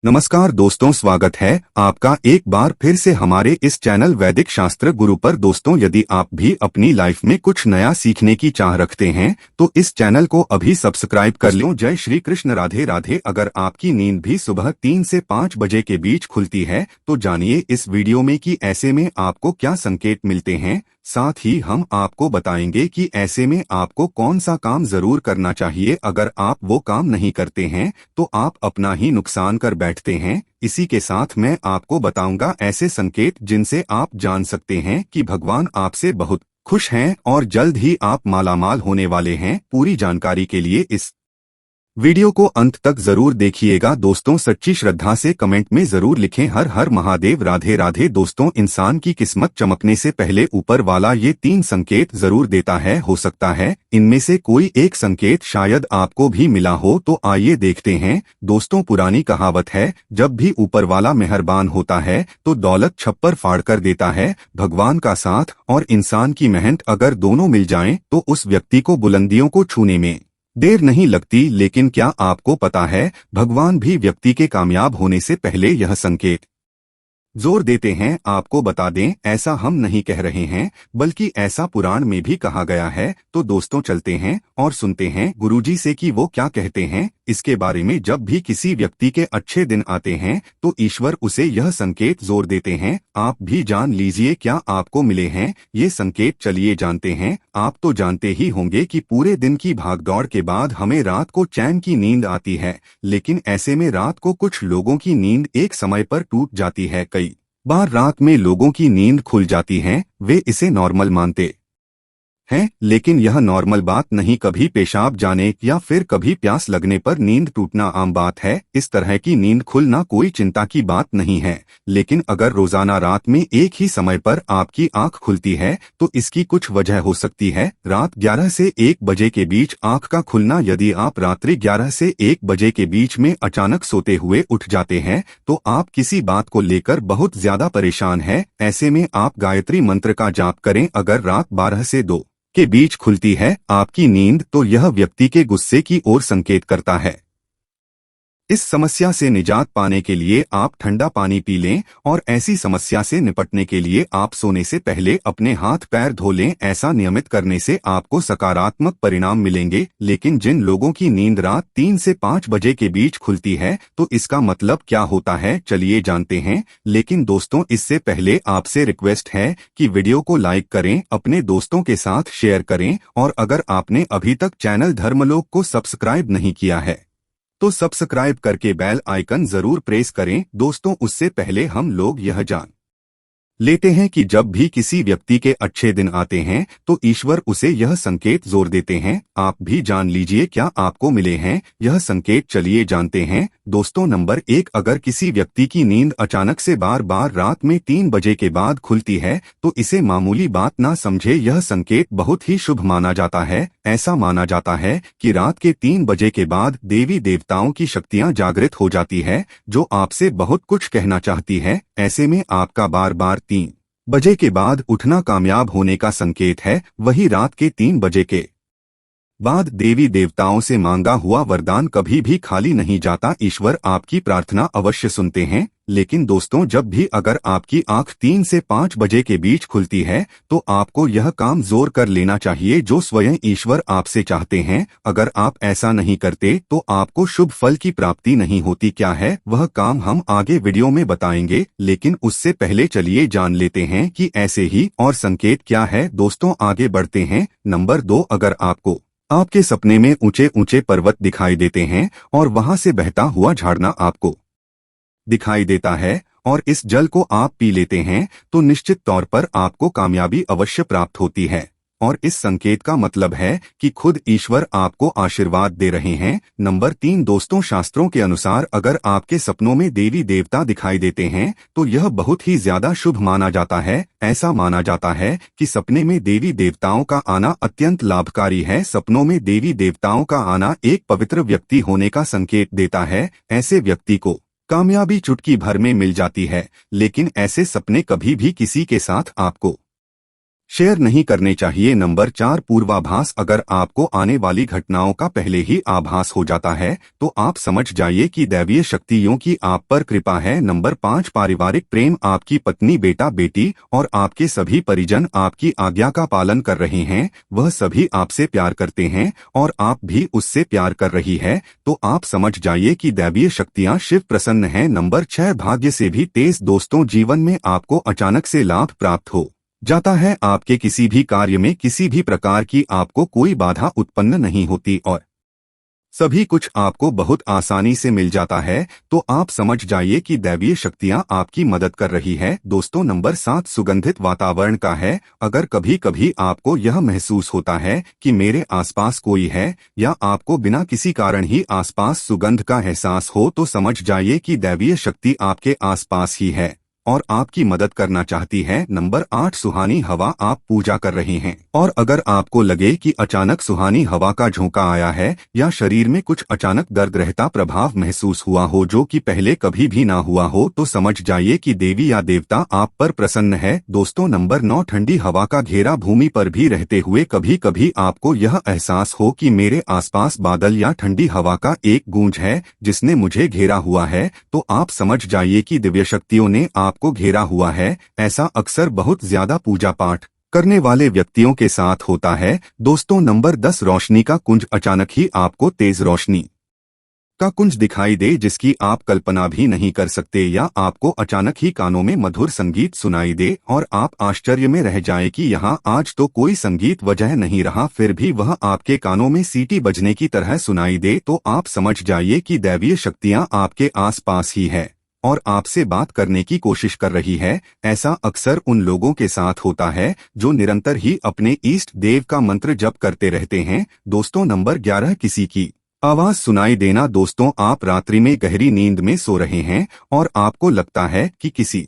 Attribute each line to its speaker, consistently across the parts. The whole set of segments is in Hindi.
Speaker 1: नमस्कार दोस्तों, स्वागत है आपका एक बार फिर से हमारे इस चैनल वैदिक शास्त्र गुरु पर। दोस्तों, यदि आप भी अपनी लाइफ में कुछ नया सीखने की चाह रखते हैं तो इस चैनल को अभी सब्सक्राइब कर लें। जय श्री कृष्ण, राधे राधे। अगर आपकी नींद भी सुबह 3 से 5 बजे के बीच खुलती है तो जानिए इस वीडियो में कि ऐसे में आपको क्या संकेत मिलते हैं। साथ ही हम आपको बताएंगे कि ऐसे में आपको कौन सा काम जरूर करना चाहिए। अगर आप वो काम नहीं करते हैं तो आप अपना ही नुकसान कर बैठते हैं। इसी के साथ मैं आपको बताऊंगा ऐसे संकेत जिनसे आप जान सकते हैं कि भगवान आपसे बहुत खुश हैं और जल्द ही आप मालामाल होने वाले हैं। पूरी जानकारी के लिए इस वीडियो को अंत तक जरूर देखिएगा। दोस्तों, सच्ची श्रद्धा से कमेंट में जरूर लिखें हर हर महादेव, राधे राधे। दोस्तों, इंसान की किस्मत चमकने से पहले ऊपर वाला ये 3 संकेत जरूर देता है। हो सकता है इनमें से कोई एक संकेत शायद आपको भी मिला हो, तो आइए देखते हैं। दोस्तों, पुरानी कहावत है, जब भी ऊपर वाला मेहरबान होता है तो दौलत छप्पर फाड़ कर देता है। भगवान का साथ और इंसान की मेहनत अगर दोनों मिल जाएं तो उस व्यक्ति को बुलंदियों को छूने में देर नहीं लगती। लेकिन क्या आपको पता है, भगवान भी व्यक्ति के कामयाब होने से पहले यह संकेत जोर देते हैं। आपको बता दें, ऐसा हम नहीं कह रहे हैं बल्कि ऐसा पुराण में भी कहा गया है। तो दोस्तों, चलते हैं और सुनते हैं गुरुजी से कि वो क्या कहते हैं इसके बारे में। जब भी किसी व्यक्ति के अच्छे दिन आते हैं तो ईश्वर उसे यह संकेत जोर देते हैं। आप भी जान लीजिए क्या आपको मिले हैं ये संकेत। चलिए जानते हैं। आप तो जानते ही होंगे कि पूरे दिन की भागदौड़ के बाद हमें रात को चैन की नींद आती है, लेकिन ऐसे में रात को कुछ लोगों की नींद एक समय पर टूट जाती है। कई बार रात में लोगों की नींद खुल जाती है, वे इसे नॉर्मल मानते हैं, लेकिन यह नॉर्मल बात नहीं। कभी पेशाब जाने या फिर कभी प्यास लगने पर नींद टूटना आम बात है। इस तरह की नींद खुलना कोई चिंता की बात नहीं है। लेकिन अगर रोजाना रात में एक ही समय पर आपकी आंख खुलती है तो इसकी कुछ वजह हो सकती है। रात 11 से 1 बजे के बीच आंख का खुलना। यदि आप रात्रि 11 से 1 बजे के बीच में अचानक सोते हुए उठ जाते हैं तो आप किसी बात को लेकर बहुत ज्यादा परेशान हैं। ऐसे में आप गायत्री मंत्र का जाप करें। अगर रात 12 से 2 के बीच खुलती है आपकी नींद तो यह व्यक्ति के गुस्से की ओर संकेत करता है। इस समस्या से निजात पाने के लिए आप ठंडा पानी पी लें और ऐसी समस्या से निपटने के लिए आप सोने से पहले अपने हाथ पैर धो लें। ऐसा नियमित करने से आपको सकारात्मक परिणाम मिलेंगे। लेकिन जिन लोगों की नींद रात 3 से 5 बजे के बीच खुलती है तो इसका मतलब क्या होता है, चलिए जानते हैं। लेकिन दोस्तों, इससे पहले आपसे रिक्वेस्ट है कि वीडियो को लाइक करें, अपने दोस्तों के साथ शेयर करें और अगर आपने अभी तक चैनल धर्मलोक को सब्सक्राइब नहीं किया है तो सब्सक्राइब करके बेल आइकन जरूर प्रेस करें। दोस्तों, उससे पहले हम लोग यह जान लेते हैं कि जब भी किसी व्यक्ति के अच्छे दिन आते हैं तो ईश्वर उसे यह संकेत जोर देते हैं। आप भी जान लीजिए क्या आपको मिले हैं यह संकेत। चलिए जानते हैं। दोस्तों, नंबर 1, अगर किसी व्यक्ति की नींद अचानक से बार बार रात में 3 बजे के बाद खुलती है तो इसे मामूली बात ना समझे। यह संकेत बहुत ही शुभ माना जाता है। ऐसा माना जाता है कि रात के 3 बजे के बाद देवी देवताओं की शक्तियां जागृत हो जाती है जो आपसे बहुत कुछ कहना चाहती है। ऐसे में आपका बार बार 3 बजे के बाद उठना कामयाब होने का संकेत है। वही रात के 3 बजे के बाद देवी देवताओं से मांगा हुआ वरदान कभी भी खाली नहीं जाता। ईश्वर आपकी प्रार्थना अवश्य सुनते हैं। लेकिन दोस्तों, जब भी अगर आपकी आंख 3 से 5 बजे के बीच खुलती है तो आपको यह काम जोर कर लेना चाहिए जो स्वयं ईश्वर आपसे चाहते हैं। अगर आप ऐसा नहीं करते तो आपको शुभ फल की प्राप्ति नहीं होती। क्या है वह काम हम आगे वीडियो में बताएंगे, लेकिन उससे पहले चलिए जान लेते हैं कि ऐसे ही और संकेत क्या है। दोस्तों, आगे बढ़ते हैं। नंबर 2, अगर आपको आपके सपने में ऊंचे ऊंचे पर्वत दिखाई देते हैं और वहां से बहता हुआ झरना आपको दिखाई देता है और इस जल को आप पी लेते हैं तो निश्चित तौर पर आपको कामयाबी अवश्य प्राप्त होती है। और इस संकेत का मतलब है कि खुद ईश्वर आपको आशीर्वाद दे रहे हैं। नंबर 3, दोस्तों, शास्त्रों के अनुसार अगर आपके सपनों में देवी देवता दिखाई देते हैं तो यह बहुत ही ज्यादा शुभ माना जाता है। ऐसा माना जाता है कि सपने में देवी देवताओं का आना अत्यंत लाभकारी है। सपनों में देवी देवताओं का आना एक पवित्र व्यक्ति होने का संकेत देता है। ऐसे व्यक्ति को कामयाबी चुटकी भर में मिल जाती है। लेकिन ऐसे सपने कभी भी किसी के साथ आपको शेयर नहीं करने चाहिए। नंबर 4, पूर्वाभास। अगर आपको आने वाली घटनाओं का पहले ही आभास हो जाता है तो आप समझ जाइए कि दैवीय शक्तियों की आप पर कृपा है। नंबर 5, पारिवारिक प्रेम। आपकी पत्नी, बेटा, बेटी और आपके सभी परिजन आपकी आज्ञा का पालन कर रहे हैं। वह सभी आपसे प्यार करते हैं और आप भी उससे प्यार कर रही है, तो आप समझ जाइए कि दैवीय शक्तियां शिव प्रसन्न हैं। नंबर 6, भाग्य से भी तेज। दोस्तों, जीवन में आपको अचानक से लाभ प्राप्त हो जाता है। आपके किसी भी कार्य में किसी भी प्रकार की आपको कोई बाधा उत्पन्न नहीं होती और सभी कुछ आपको बहुत आसानी से मिल जाता है, तो आप समझ जाइए कि दैवीय शक्तियां आपकी मदद कर रही है। दोस्तों, नंबर 7, सुगंधित वातावरण का है। अगर कभी कभी आपको यह महसूस होता है कि मेरे आसपास कोई है या आपको बिना किसी कारण ही आसपास सुगंध का एहसास हो, तो समझ जाइए कि दैवीय शक्ति आपके आसपास ही है और आपकी मदद करना चाहती है। नंबर 8, सुहानी हवा। आप पूजा कर रहे हैं और अगर आपको लगे कि अचानक सुहानी हवा का झोंका आया है या शरीर में कुछ अचानक दर्द रहता प्रभाव महसूस हुआ हो जो कि पहले कभी भी ना हुआ हो, तो समझ जाइए कि देवी या देवता आप पर प्रसन्न है। दोस्तों, नंबर 9, ठंडी हवा का घेरा। भूमि पर भी रहते हुए कभी कभी आपको यह एहसास हो कि मेरे आसपास बादल या ठंडी हवा का एक गूंज है जिसने मुझे घेरा हुआ है, तो आप समझ जाइए कि दिव्य शक्तियों ने आपको घेरा हुआ है। ऐसा अक्सर बहुत ज्यादा पूजा पाठ करने वाले व्यक्तियों के साथ होता है। दोस्तों, नंबर 10, रोशनी का कुंज। अचानक ही आपको तेज रोशनी का कुंज दिखाई दे जिसकी आप कल्पना भी नहीं कर सकते, या आपको अचानक ही कानों में मधुर संगीत सुनाई दे और आप आश्चर्य में रह जाएं कि यहाँ आज तो कोई संगीत वजह नहीं रहा, फिर भी वह आपके कानों में सीटी बजने की तरह सुनाई दे, तो आप समझ जाइए कि दैवीय शक्तियाँ आपके आसपास ही है और आपसे बात करने की कोशिश कर रही है। ऐसा अक्सर उन लोगों के साथ होता है जो निरंतर ही अपने इष्ट देव का मंत्र जप करते रहते हैं। दोस्तों, नंबर 11, किसी की आवाज सुनाई देना। दोस्तों, आप रात्रि में गहरी नींद में सो रहे हैं और आपको लगता है कि किसी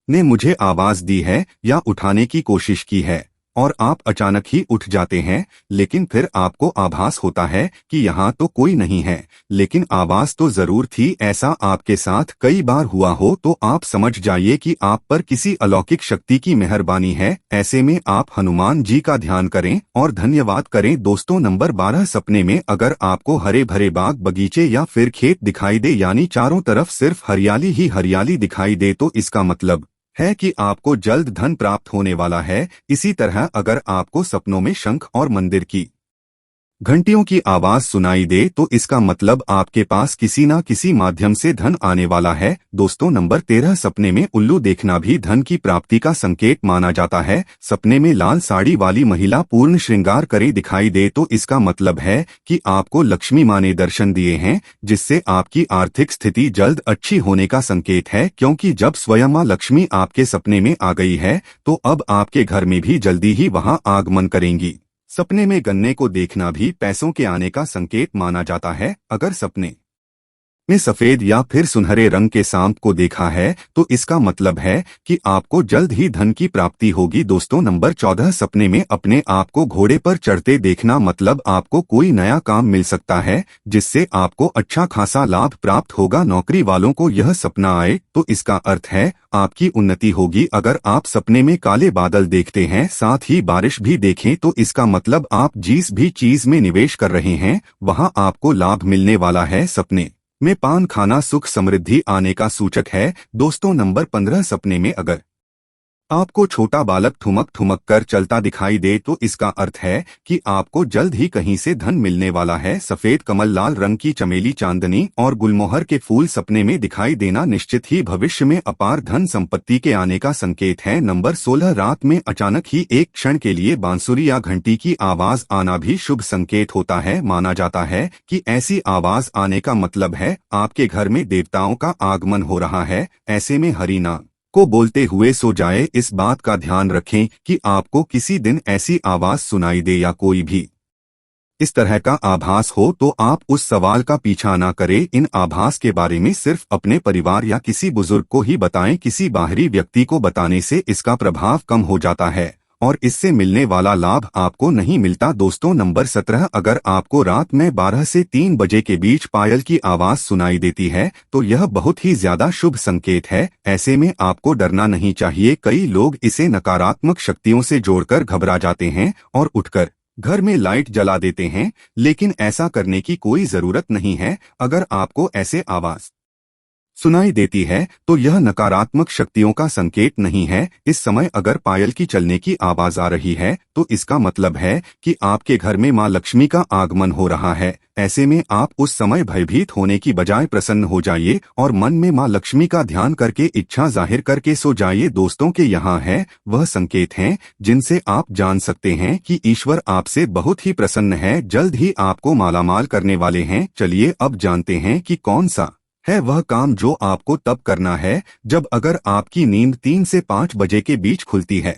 Speaker 1: ने मुझे आवाज दी है या उठाने की कोशिश की है और आप अचानक ही उठ जाते हैं, लेकिन फिर आपको आभास होता है कि यहाँ तो कोई नहीं है, लेकिन आवाज तो जरूर थी। ऐसा आपके साथ कई बार हुआ हो तो आप समझ जाइए कि आप पर किसी अलौकिक शक्ति की मेहरबानी है। ऐसे में आप हनुमान जी का ध्यान करें और धन्यवाद करें। दोस्तों, नंबर 12, सपने में। अगर आपको हरे भरे बाग, बगीचे या फिर खेत दिखाई दे, यानी चारों तरफ सिर्फ हरियाली ही हरियाली दिखाई दे, तो इसका मतलब है कि आपको जल्द धन प्राप्त होने वाला है। इसी तरह अगर आपको सपनों में शंख और मंदिर की घंटियों की आवाज सुनाई दे तो इसका मतलब आपके पास किसी न किसी माध्यम से धन आने वाला है। दोस्तों, नंबर 13, सपने में उल्लू देखना भी धन की प्राप्ति का संकेत माना जाता है। सपने में लाल साड़ी वाली महिला पूर्ण श्रृंगार करे दिखाई दे तो इसका मतलब है कि आपको लक्ष्मी माँ ने दर्शन दिए हैं, जिससे आपकी आर्थिक स्थिति जल्द अच्छी होने का संकेत है, क्योंकि जब स्वयं माँ लक्ष्मी आपके सपने में आ गई है तो अब आपके घर में भी जल्दी ही वहां आगमन करेंगी। सपने में गन्ने को देखना भी पैसों के आने का संकेत माना जाता है। अगर सपने में सफेद या फिर सुनहरे रंग के सांप को देखा है तो इसका मतलब है कि आपको जल्द ही धन की प्राप्ति होगी। दोस्तों, नंबर 14, सपने में अपने आप को घोड़े पर चढ़ते देखना, मतलब आपको कोई नया काम मिल सकता है जिससे आपको अच्छा खासा लाभ प्राप्त होगा। नौकरी वालों को यह सपना आए तो इसका अर्थ है आपकी उन्नति होगी। अगर आप सपने में काले बादल देखते हैं, साथ ही बारिश भी देखें, तो इसका मतलब आप जिस भी चीज में निवेश कर रहे हैं वहां आपको लाभ मिलने वाला है। सपने में पान खाना सुख समृद्धि आने का सूचक है। दोस्तों, नंबर 15, सपने में अगर आपको छोटा बालक ठुमक ठुमक कर चलता दिखाई दे तो इसका अर्थ है कि आपको जल्द ही कहीं से धन मिलने वाला है। सफेद कमल, लाल रंग की चमेली, चांदनी और गुलमोहर के फूल सपने में दिखाई देना निश्चित ही भविष्य में अपार धन संपत्ति के आने का संकेत है। नंबर 16, रात में अचानक ही एक क्षण के लिए बांसुरी या घंटी की आवाज आना भी शुभ संकेत होता है। माना जाता है कि ऐसी आवाज आने का मतलब है आपके घर में देवताओं का आगमन हो रहा है। ऐसे में हरिना को बोलते हुए सो जाए। इस बात का ध्यान रखें कि आपको किसी दिन ऐसी आवाज सुनाई दे या कोई भी इस तरह का आभास हो तो आप उस सवाल का पीछा ना करें। इन आभास के बारे में सिर्फ अपने परिवार या किसी बुजुर्ग को ही बताएं। किसी बाहरी व्यक्ति को बताने से इसका प्रभाव कम हो जाता है और इससे मिलने वाला लाभ आपको नहीं मिलता। दोस्तों नंबर 17, अगर आपको रात में 12 से 3 बजे के बीच पायल की आवाज सुनाई देती है तो यह बहुत ही ज्यादा शुभ संकेत है। ऐसे में आपको डरना नहीं चाहिए। कई लोग इसे नकारात्मक शक्तियों से जोड़कर घबरा जाते हैं और उठकर घर में लाइट जला देते हैं, लेकिन ऐसा करने की कोई जरूरत नहीं है। अगर आपको ऐसे आवाज सुनाई देती है तो यह नकारात्मक शक्तियों का संकेत नहीं है। इस समय अगर पायल की चलने की आवाज आ रही है तो इसका मतलब है कि आपके घर में मां लक्ष्मी का आगमन हो रहा है। ऐसे में आप उस समय भयभीत होने की बजाय प्रसन्न हो जाइए और मन में मां लक्ष्मी का ध्यान करके इच्छा जाहिर करके सो जाइए। दोस्तों के यहाँ है वह संकेत हैं जिनसे आप जान सकते हैं कि ईश्वर आपसे बहुत ही प्रसन्न है, जल्द ही आपको मालामाल करने वाले हैं। चलिए अब जानते हैं कि कौन सा है वह काम जो आपको तब करना है जब अगर आपकी नींद 3 से 5 बजे के बीच खुलती है।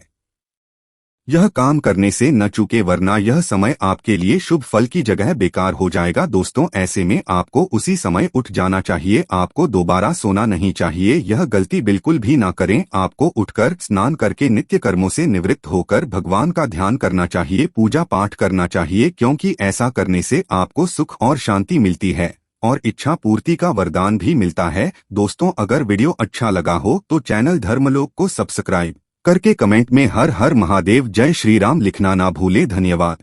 Speaker 1: यह काम करने से न चूके, वरना यह समय आपके लिए शुभ फल की जगह बेकार हो जाएगा। दोस्तों ऐसे में आपको उसी समय उठ जाना चाहिए, आपको दोबारा सोना नहीं चाहिए। यह गलती बिल्कुल भी ना करें। आपको उठकर स्नान करके नित्य कर्मों से निवृत्त होकर भगवान का ध्यान करना चाहिए, पूजा पाठ करना चाहिए, क्योंकि ऐसा करने से आपको सुख और शांति मिलती है और इच्छा पूर्ति का वरदान भी मिलता है। दोस्तों अगर वीडियो अच्छा लगा हो तो चैनल धर्मलोक को सब्सक्राइब करके कमेंट में हर हर महादेव जय श्री राम लिखना ना भूले। धन्यवाद।